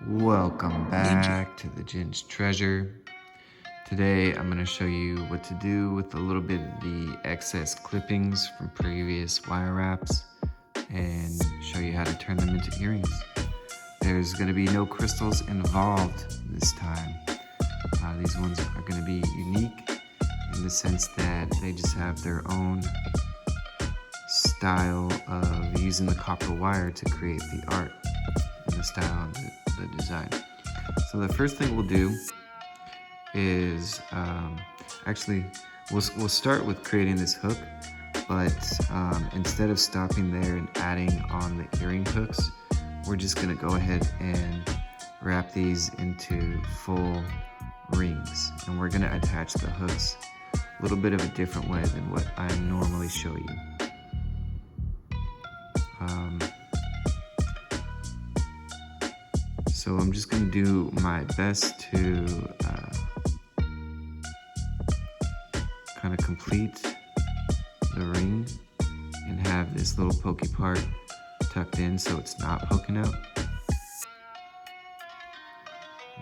Welcome back to the Gin's Treasure. Today I'm going to show you what to do with a little bit of the excess clippings from previous wire wraps and show you how to turn them into earrings. There's going to be no crystals involved this time. These ones are going to be unique in the sense that they just have their own style of using the copper wire to create the art and the style and the design. So the first thing we'll do is we'll start with creating this hook, but instead of stopping there and adding on the earring hooks, we're just going to go ahead and wrap these into full rings, and we're going to attach the hooks a little bit of a different way than what I normally show you. So I'm just going to do my best to kind of complete the ring and have this little pokey part tucked in so it's not poking out.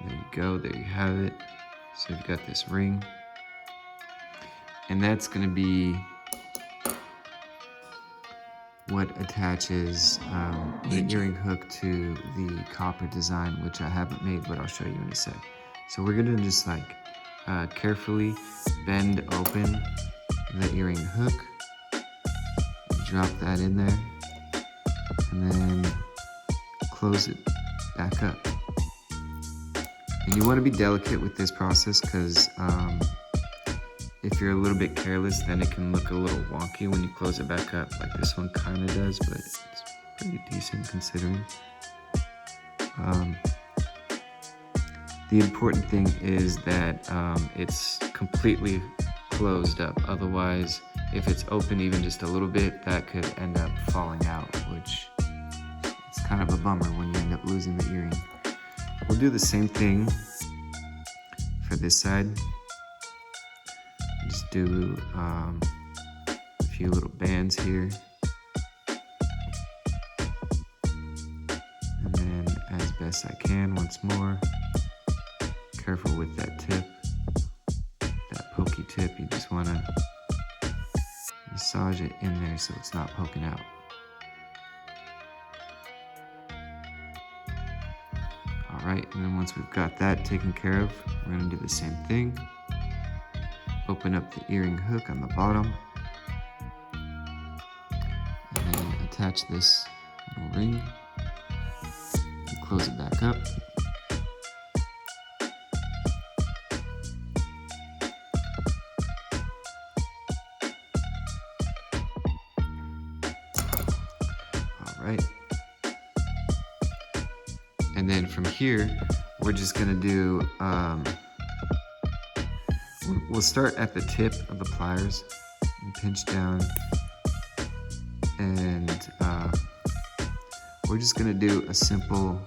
There you go, there you have it. So you've got this ring, and that's going to be what attaches the earring hook to the copper design, which I haven't made, but I'll show you in a sec. So we're gonna just carefully bend open the earring hook, drop that in there, and then close it back up. And you want to be delicate with this process because if you're a little bit careless, then it can look a little wonky when you close it back up, like this one kind of does, but it's pretty decent considering. The important thing is that it's completely closed up. Otherwise, if it's open even just a little bit, that could end up falling out, which it's kind of a bummer when you end up losing the earring. We'll do the same thing for this side. Just do a few little bands here, and then as best I can, once more, careful with that tip, that pokey tip. You just want to massage it in there so it's not poking out. Alright, and then once we've got that taken care of, we're going to do the same thing. Open up the earring hook on the bottom, and then attach this little ring and close it back up. Alright, and then from here we're just going to do we'll start at the tip of the pliers and pinch down, and we're just going to do a simple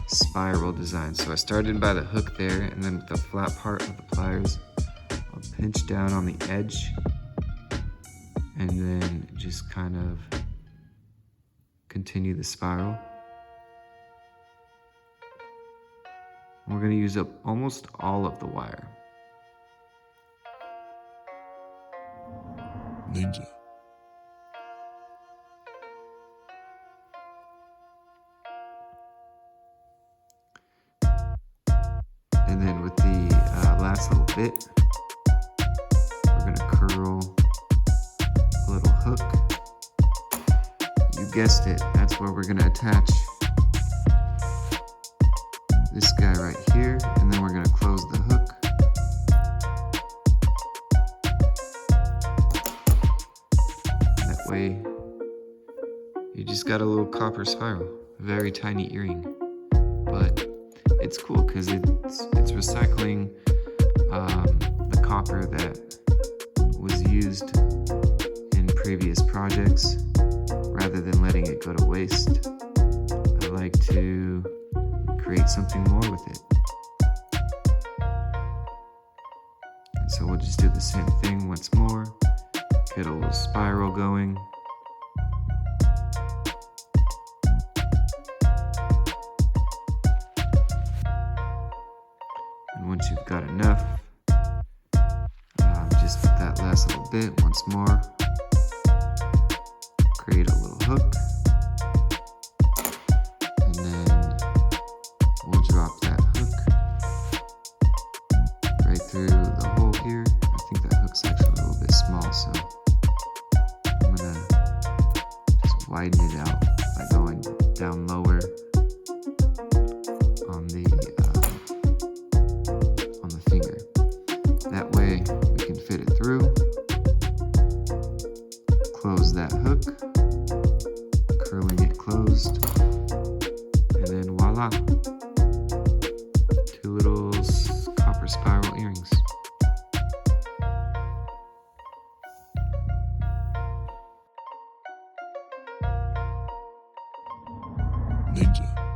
spiral design. So I started by the hook there, and then with the flat part of the pliers, I'll pinch down on the edge and then just kind of continue the spiral. We're going to use up almost all of the wire. Ninja. And then with the last little bit, we're going to curl a little hook. You guessed it, that's where we're going to attach this guy right here, and then we're going to close the hook. Way you just got a little copper spiral, a very tiny earring, but it's cool because it's recycling the copper that was used in previous projects rather than letting it go to waste. I like to create something more with it, and so we'll just do the same thing once more. Get a little spiral going. just that last little bit once more. Create a little hook. And then we'll drop that hook right through the hole here. I think that hook's actually a little bit small, so I'm gonna just widen it out by going down lower on the finger. That way we can fit it through. Close that hook, curling it closed, and then voila, 2 little copper spiral earrings. Ninja.